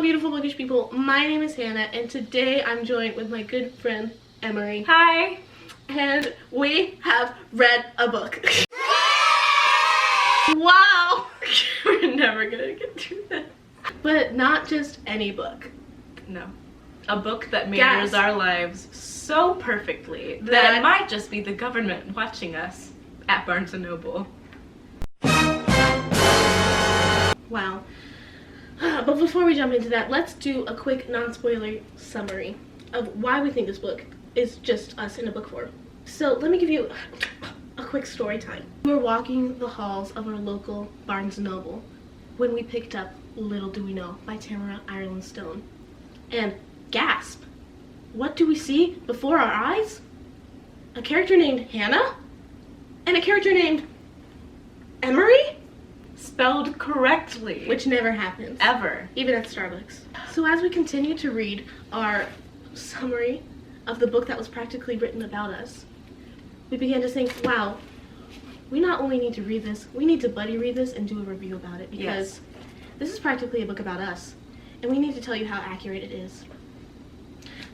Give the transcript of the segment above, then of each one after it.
beautiful bookish people. My name is Hannah, and today I'm joined with my good friend Emory. Hi! And we have read a book. Wow! We're never gonna get through that. But not just any book. No. A book that mirrors our lives so perfectly that That it might just be the government watching us at Barnes & Noble. Wow. But before we jump into that, let's do a quick non-spoiler summary of why we think this book is just us in a book form. So let me give you a quick story time. We were walking the halls of our local Barnes & Noble when we picked up Little Do We Know by Tamara Ireland Stone. And gasp! What do we see before our eyes? A character named Hannah? And a character named Emory? Spelled correctly. Which never happens. Ever. Even at Starbucks. So as we continue to read our summary of the book that was practically written about us, we began to think, wow, we not only need to read this, we need to buddy read this and do a review about it, because this is practically a book about us, and we need to tell you how accurate it is.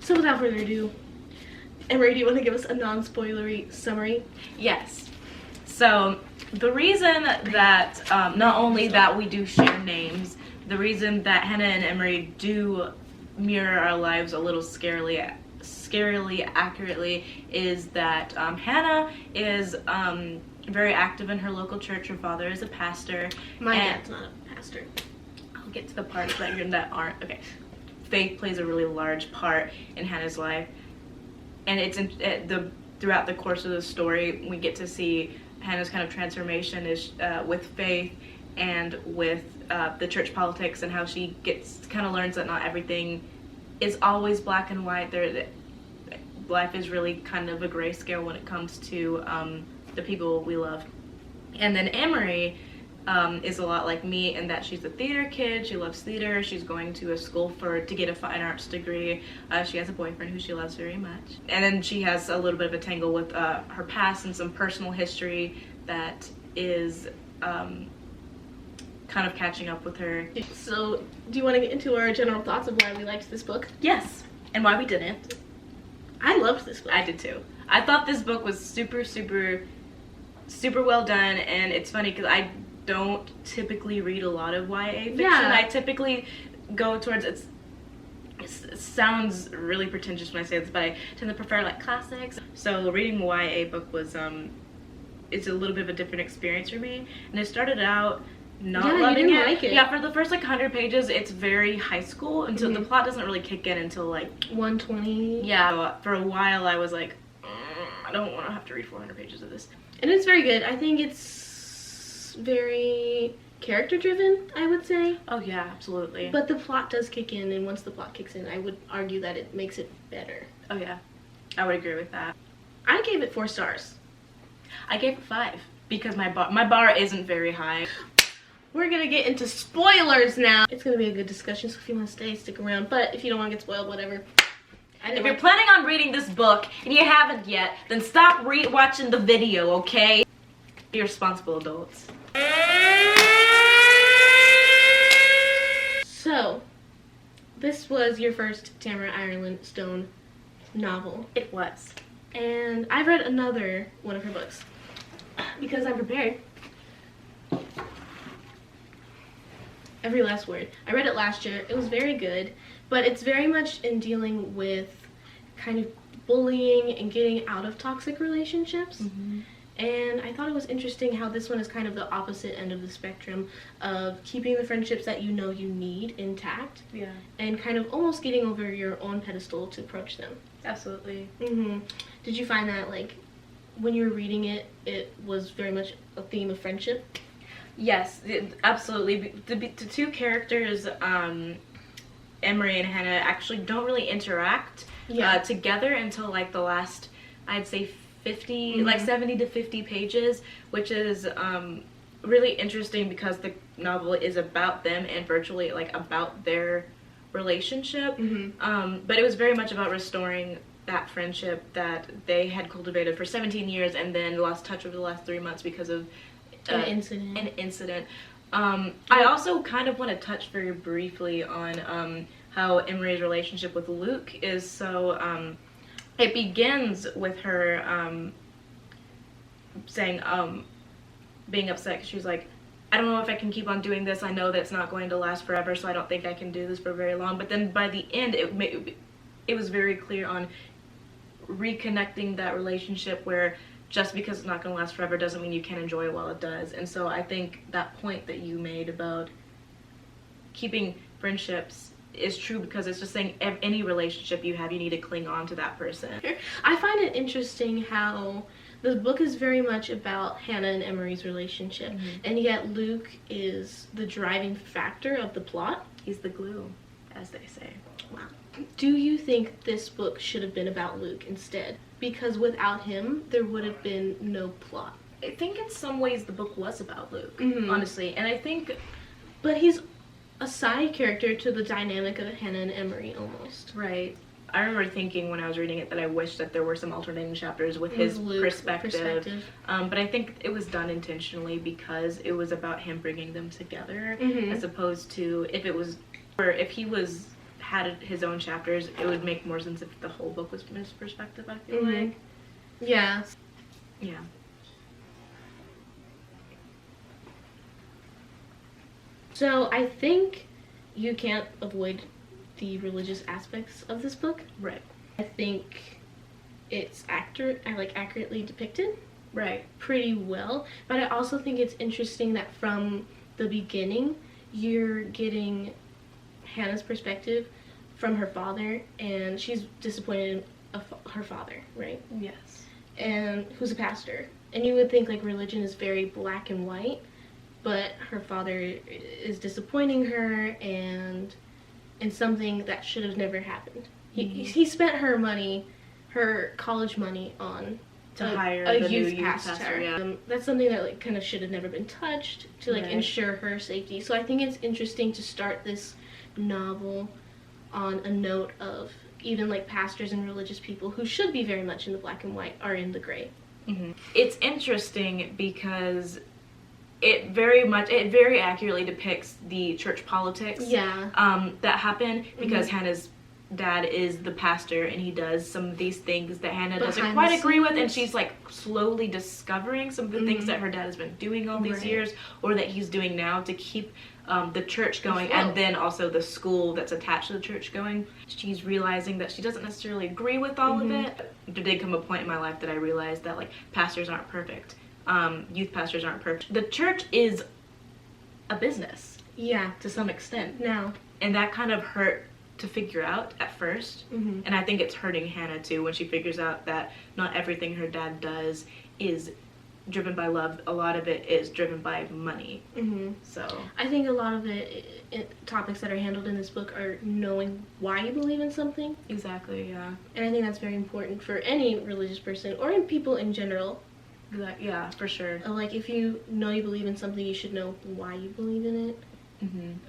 So without further ado, Emory, do you want to give us a non-spoilery summary? Yes. So the reason that not only that we do share names, the reason that Hannah and Emory do mirror our lives a little scarily accurately is that Hannah is very active in her local church. Her father is a pastor. My dad's not a pastor. I'll get to the parts that aren't. Okay. Faith plays a really large part in Hannah's life, and it's throughout the course of the story we get to see Hannah's kind of transformation is with faith and with the church politics, and how she kind of learns that not everything is always black and white. Life is really kind of a grayscale when it comes to the people we love. And then Emory is a lot like me in that she's a theater kid. She loves theater. She's going to a school to get a fine arts degree. She has a boyfriend who she loves very much. And then she has a little bit of a tangle with her past and some personal history that is kind of catching up with her. So, do you want to get into our general thoughts of why we liked this book? Yes, and why we didn't. I loved this book. I did too. I thought this book was super, super, super well done, and it's funny because I don't typically read a lot of YA fiction. Yeah. I typically go towards it sounds really pretentious when I say this, but I tend to prefer like classics. So reading a YA book was it's a little bit of a different experience for me, and I started out not loving it. Like it. Yeah, for the first like 100 pages, it's very high school until the plot doesn't really kick in until like 120. Yeah, so for a while I was like, I don't want to have to read 400 pages of this. And it's very good. I think it's very character driven, I would say. Oh yeah, absolutely. But the plot does kick in, and once the plot kicks in, I would argue that it makes it better. Oh yeah, I would agree with that. I gave it 4 stars. I gave it 5 because my bar isn't very high. We're gonna get into spoilers now. It's gonna be a good discussion, so if you want to stay, stick around. But if you don't want to get spoiled, whatever. If you're planning on reading this book and you haven't yet, then stop watching the video, okay? Be responsible adults. So, this was your first Tamara Ireland Stone novel. It was. And I've read another one of her books because I'm prepared. Every last word. I read it last year. It was very good, but it's very much in dealing with kind of bullying and getting out of toxic relationships. And I thought it was interesting how this one is kind of the opposite end of the spectrum of keeping the friendships that you know you need intact. Yeah. And kind of almost getting over your own pedestal to approach them. Absolutely. Did you find that, like, when you were reading it, it was very much a theme of friendship? Yes, absolutely. The two characters, Emory and Hannah, actually don't really interact together until like the last, I'd say 50, like 70 to 50 pages, which is really interesting because the novel is about them and virtually like about their relationship. But it was very much about restoring that friendship that they had cultivated for 17 years and then lost touch over the last 3 months because of an incident. I also kind of want to touch very briefly on how Emory's relationship with Luke is so. It begins with her saying, being upset because she's like, I don't know if I can keep on doing this. I know that it's not going to last forever, so I don't think I can do this for very long. But then by the end, it was very clear on reconnecting that relationship where just because it's not going to last forever doesn't mean you can't enjoy it while it does. And so I think that point that you made about keeping friendships is true, because it's just saying any relationship you have, you need to cling on to that person. I find it interesting how the book is very much about Hannah and Emory's relationship, and yet Luke is the driving factor of the plot. He's the glue, as they say. Wow. Do you think this book should have been about Luke instead? Because without him, there would have been no plot. I think in some ways the book was about Luke, honestly, and I think... But he's a side character to the dynamic of Hannah and Emory, almost. Right. I remember thinking when I was reading it that I wish that there were some alternating chapters with his perspective. But I think it was done intentionally because it was about him bringing them together, as opposed to if it was, or if he had his own chapters, it would make more sense if the whole book was from his perspective, I feel like. Yeah. Yeah. So I think you can't avoid the religious aspects of this book. Right. I think it's accurately depicted. Right. Pretty well. But I also think it's interesting that from the beginning, you're getting Hannah's perspective from her father, and she's disappointed in her father, right? Yes. And who's a pastor. And you would think like religion is very black and white, but her father is disappointing her and something that should have never happened. He spent her money, her college money, on to hire a the youth new pastor. Yeah. That's something that like kind of should have never been touched to like ensure her safety. So I think it's interesting to start this novel on a note of even like pastors and religious people who should be very much in the black and white are in the gray. It's interesting because it very accurately depicts the church politics that happen, because Hannah's dad is the pastor and he does some of these things that Hannah doesn't quite agree with, and she's like slowly discovering some of the things that her dad has been doing all these years, or that he's doing now to keep the church going, and then also the school that's attached to the church going. She's realizing that she doesn't necessarily agree with all of it. There did come a point in my life that I realized that like pastors aren't perfect. Youth pastors aren't perfect. The church is a business. Yeah. To some extent. Now. And that kind of hurt to figure out at first. And I think it's hurting Hannah too when she figures out that not everything her dad does is driven by love. A lot of it is driven by money. So I think a lot of topics that are handled in this book are knowing why you believe in something. Exactly, yeah. And I think that's very important for any religious person or in people in general. Yeah, for sure. Like if you know you believe in something, you should know why you believe in it.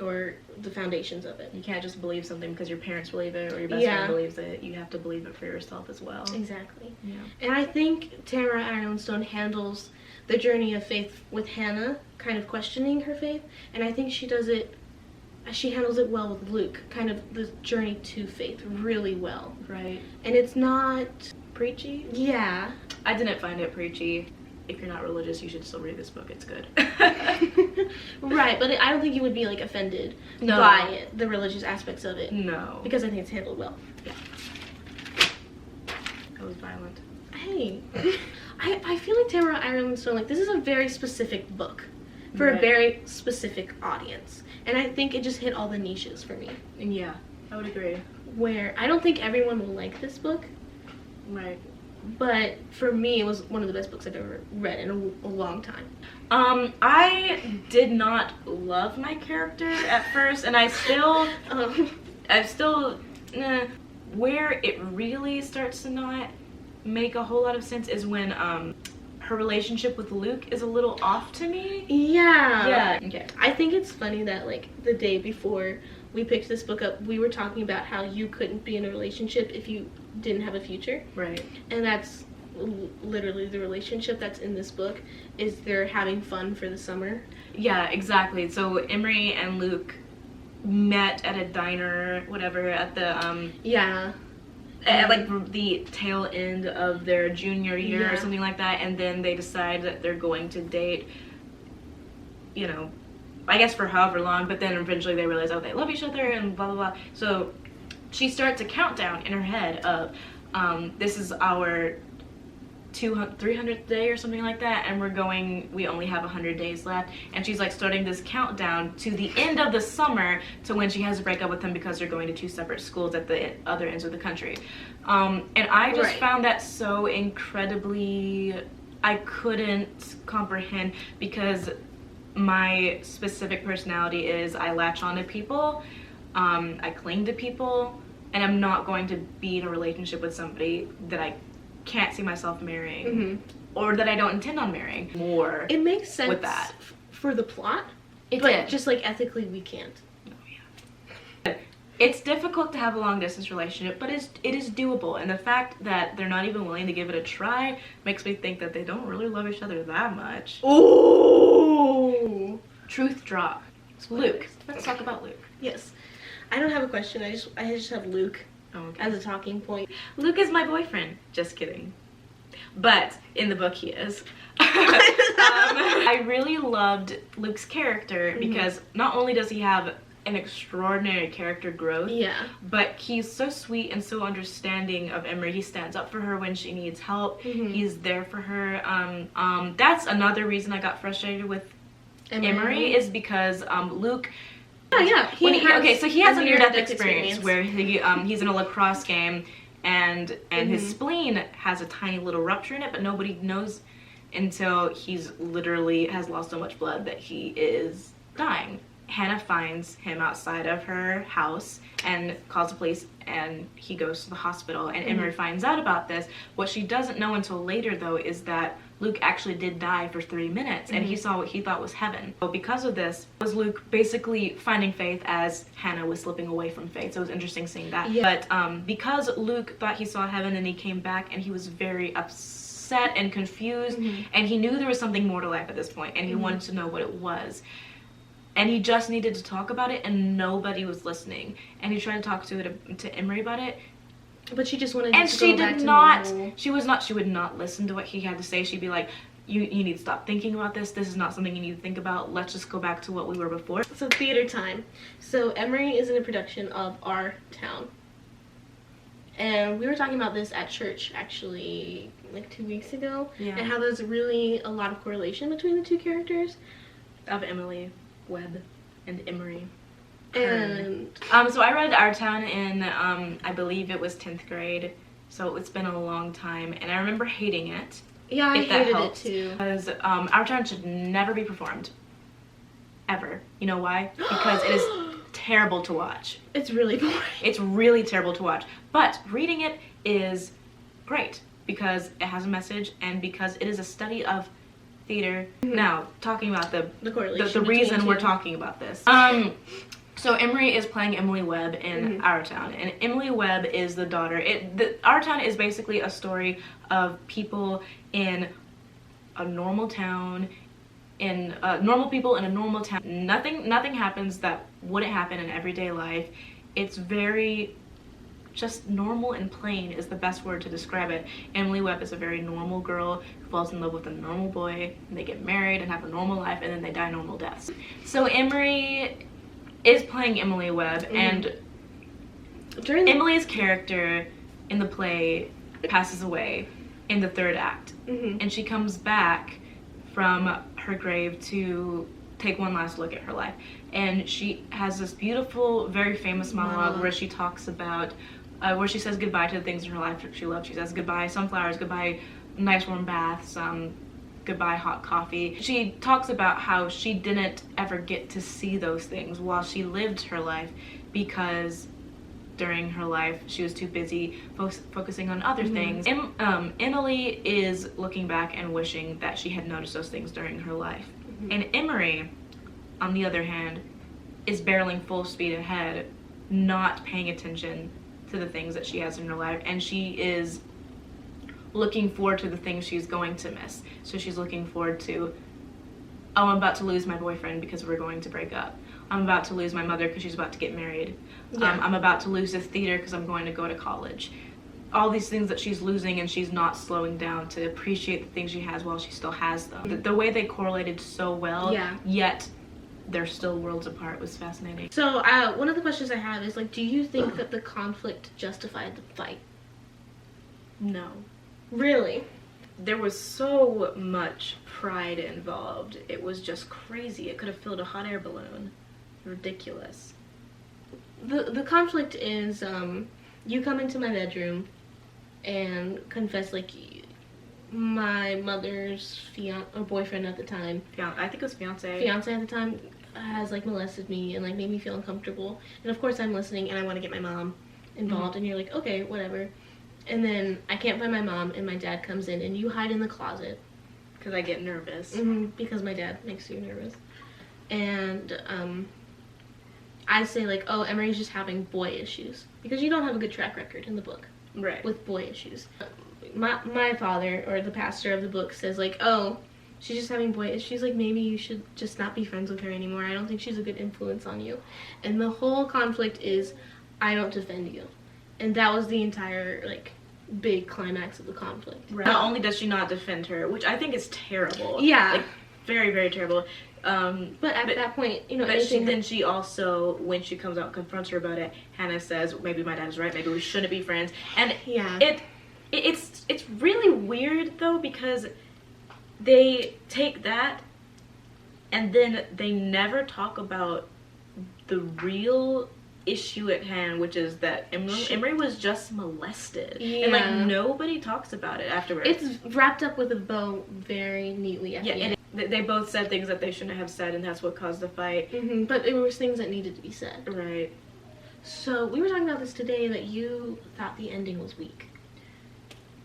Or the foundations of it. You can't just believe something because your parents believe it or your best friend believes it. You have to believe it for yourself as well. Exactly. Yeah. And I think Tamara Ironstone handles the journey of faith with Hannah, kind of questioning her faith, and I think she handles it well with Luke, kind of the journey to faith really well. Right. And it's not preachy. Yeah. I didn't find it preachy. If you're not religious, you should still read this book. It's good. Right, but I don't think you would be like offended by it, the religious aspects of it. No. Because I think it's handled well. Yeah. It was violent. Hey. I feel like Tamara Ironstone, like, this is a very specific book for a very specific audience. And I think it just hit all the niches for me. Yeah, I would agree. Where I don't think everyone will like this book. Right. But for me, it was one of the best books I've ever read in a long time. I did not love my character at first, and where it really starts to not make a whole lot of sense is when her relationship with Luke is a little off to me. Yeah. Yeah. Okay. I think it's funny that like the day before we picked this book up, we were talking about how you couldn't be in a relationship if you didn't have a future. Right. And that's literally the relationship that's in this book, is they're having fun for the summer. Yeah, exactly. So Emery and Luke met at a diner, whatever, at the Yeah. at like the tail end of their junior year or Yeah. something like that, and then they decide that they're going to date, you know, I guess for however long, but then eventually they realize, oh, they love each other and blah blah blah. So she starts a countdown in her head of this is our 300th day or something like that, and we only have 100 days left, and she's like starting this countdown to the end of the summer to when she has to break up with him because they're going to 2 separate schools at the other ends of the country. And I just Right. found that so incredibly, I couldn't comprehend, because my specific personality is I latch on to people, I cling to people, and I'm not going to be in a relationship with somebody that I can't see myself marrying, or that I don't intend on marrying. More It makes sense with that. For the plot, It but did. just like ethically we can't. It's difficult to have a long distance relationship, but it is doable, and the fact that they're not even willing to give it a try makes me think that they don't really love each other that much. Oh, Truth drop. Luke. Let's talk about Luke. yes. I don't have a question. I just have Luke Oh, okay. as a talking point. Luke is my boyfriend. Just kidding. But in the book he is. I really loved Luke's character because not only does he have an extraordinary character growth, Yeah. but he's so sweet and so understanding of Emery. He stands up for her when she needs help. He's there for her. That's another reason I got frustrated with Emery is because Luke. Oh yeah. He has a near-death experience where he's in a lacrosse game, and his spleen has a tiny little rupture in it, but nobody knows until he's literally has lost so much blood that he is dying. Hannah finds him outside of her house and calls the police, and he goes to the hospital, and Emery finds out about this. What she doesn't know until later, though, is that Luke actually did die for 3 minutes, and he saw what he thought was heaven. So because of this, was Luke basically finding faith as Hannah was slipping away from faith. So it was interesting seeing that. Yeah. But because Luke thought he saw heaven, and he came back, and he was very upset and confused, and he knew there was something more to life at this point, and he wanted to know what it was. And he just needed to talk about it, and nobody was listening. And he tried to talk to Emery about it, But she just wanted and to she go back did to not. normal. She would not listen to what he had to say. She'd be like, "You need to stop thinking about this. This is not something you need to think about. Let's just go back to what we were before." So theater time. So Emory is in a production of Our Town. And we were talking about this at church actually like 2 weeks ago. Yeah. And how there's really a lot of correlation between the two characters. Of Emily Webb and Emery. And So I read Our Town in I believe it was 10th grade. So it's been a long time, and I remember hating it. yeah, I If that hated it helps. too. Because Our Town should never be performed. Ever. You know why? Because it is terrible to watch. It's really boring. It's really terrible to watch. But reading it is great because it has a message and because it is a study of theater. Now, talking about the correlation. reason between we're two. talking about this. So Emery is playing Emily Webb in Our Town, and Emily Webb is the daughter. Our Town is basically a story of people in a normal town, normal people in a normal town. Nothing happens that wouldn't happen in everyday life. It's very just normal and plain is the best word to describe it. Emily Webb is a very normal girl who falls in love with a normal boy, and they get married and have a normal life, and then they die normal deaths. So Emery is playing Emily Webb, and During Emily's character in the play passes away in the 3rd act, and she comes back from her grave to take one last look at her life, and she has this beautiful, very famous monologue where she talks about where she says goodbye to the things in her life that she loved. She says goodbye sunflowers, goodbye nice warm baths, goodbye hot coffee. She talks about how she didn't ever get to see those things while she lived her life because during her life she was too busy focusing on other things. Emily is looking back and wishing that she had noticed those things during her life. And Emery, on the other hand, is barreling full speed ahead, not paying attention to the things that she has in her life, and she is looking forward to the things she's going to miss. So she's looking forward to oh, I'm about to lose my boyfriend because we're going to break up. I'm about to lose my mother because she's about to get married. Yeah. I'm about to lose this theater because I'm going to go to college. All these things that she's losing, and she's not slowing down to appreciate the things she has while she still has them. The way they correlated so well, Yeah. yet they're still worlds apart, was fascinating. So one of the questions I have is, like, do you think that the conflict justified the fight? No. Really? There was so much pride involved. It was just crazy. It could have filled a hot air balloon. Ridiculous. The conflict is, you come into my bedroom and confess, like, my mother's boyfriend at the time, I think it was fiance at the time, has, like, molested me and, like, made me feel uncomfortable. And of course I'm listening and I want to get my mom involved, and you're like, okay, whatever. And then I can't find my mom, and my dad comes in, and you hide in the closet. because I get nervous. Because my dad makes you nervous. And I say, like, oh, Emery's just having boy issues. Because you don't have a good track record in the book. Right. With boy issues. My father, or the pastor of the book, says, like, oh, she's just having boy issues. Like, maybe you should just not be friends with her anymore. I don't think she's a good influence on you. And the whole conflict is, I don't defend you. And that was the entire, like, big climax of the conflict. Right. Not only does she not defend her, which I think is terrible. Yeah. Like, very, very terrible. But at that point, you know, but then she also, when she comes out and confronts her about it, Hannah says, maybe my dad is right, maybe we shouldn't be friends. And yeah. It's really weird, though, because they take that and then they never talk about the real issue at hand, which is that Emory was just molested. Yeah. And, like, nobody talks about it afterwards. It's wrapped up with a bow very neatly at the end. And they both said things that they shouldn't have said, and that's what caused the fight. But it was things that needed to be said. Right. So we were talking about this today, that you thought the ending was weak.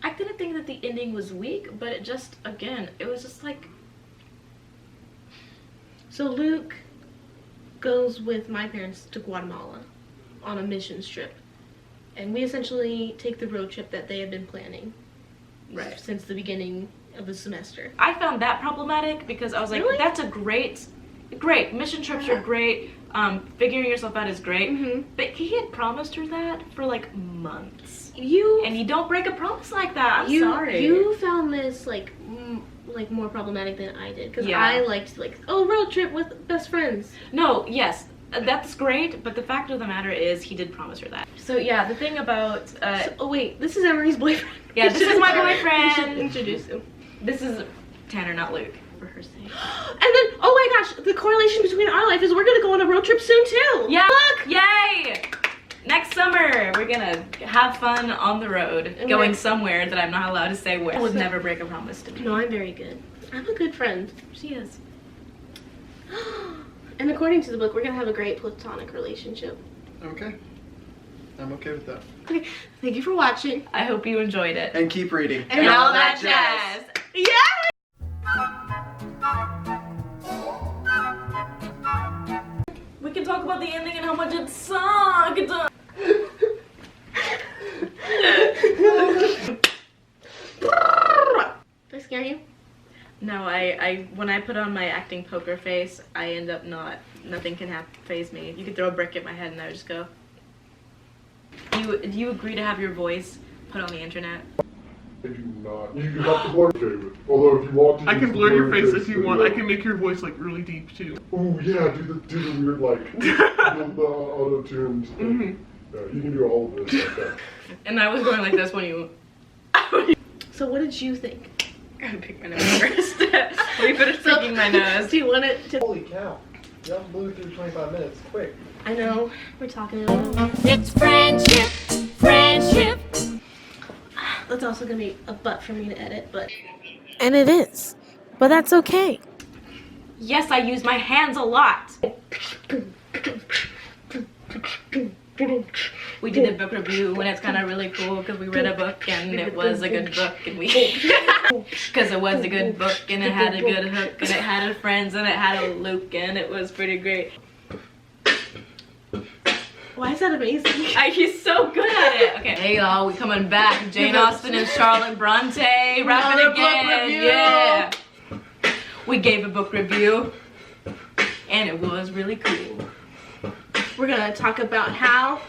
I didn't think that the ending was weak, but it just, again, it was just like... So Luke goes with my parents to Guatemala on a mission trip. And we essentially take the road trip that they had been planning. Right. Since the beginning of the semester. I found that problematic because I was like, Really? that's a great, mission trips are great, figuring yourself out is great, but he had promised her that for, like, months. And you don't break a promise like that. I'm sorry. You found this, like more problematic than I did. Because I liked, like, oh, road trip with best friends. No, yes, that's great, but the fact of the matter is he did promise her that. So, yeah, the thing about... oh, wait, this is Emery's boyfriend. Yeah, this is my boyfriend. We should introduce him. This is Tanner, not Luke, for her sake. And then, oh my gosh, the correlation between our life is we're gonna go on a road trip soon too. Yeah, look! Yay! Next summer, we're gonna have fun on the road, And going somewhere that I'm not allowed to say where. I would never break a promise to me. No, I'm very good. I'm a good friend. She is. And according to the book, we're gonna have a great platonic relationship. Okay. I'm okay with that. Okay, thank you for watching. I hope you enjoyed it. And keep reading. And all that jazz. Yeah! We can talk about the ending and how much it sucked. Did I scare you? No, when I put on my acting poker face, I end up nothing can faze me. You could throw a brick at my head and I would just go. Do you agree to have your voice put on the internet? I do not. You have to blur David. Although if you want to, I can blur your face if you want. I can make your voice like really deep too. Oh yeah, do the weird like the auto-tuned thing. Yeah, you can do all of this like that. And I was going like this when you. So what did you think? I gotta pick my nose first. Let me finish picking my nose. Do you want it to... Holy cow. You have to blew through 25 minutes. Quick. I know, we're talking about it. It's friendship, friendship. That's also gonna be a butt for me to edit, but... And it is. But that's okay. Yes, I use my hands a lot. We did a book review and it's kind of really cool because we read a book and it was a good book and we because it was a good book and it had a good hook and it had a friends and it had a Luke and it was pretty great. Why is that amazing? He's so good at it. Okay, hey y'all, we coming back. Jane Austen and Charlotte Bronte, rapping Another book again. review. Yeah. We gave a book review, and it was really cool. We're gonna talk about how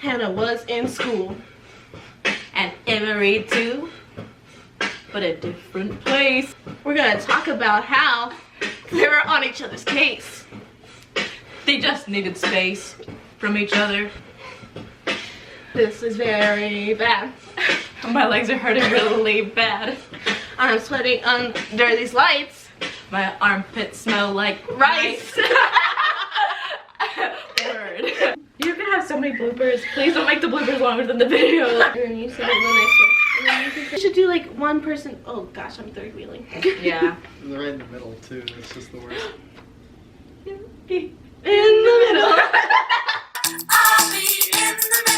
Hannah was in school. And Emory too, but a different place. We're gonna talk about how they were on each other's case. They just needed space from each other. This is very bad. My legs are hurting really bad. I'm sweating under these lights. My armpits smell like Rice. Word. You're gonna have so many bloopers. Please don't make the bloopers longer than the video. And then you say it in the next one. And then you can- You should do like one person. Oh gosh, I'm third wheeling. Yeah. They're right in the middle too. It's just the worst. In the middle. I'll be in the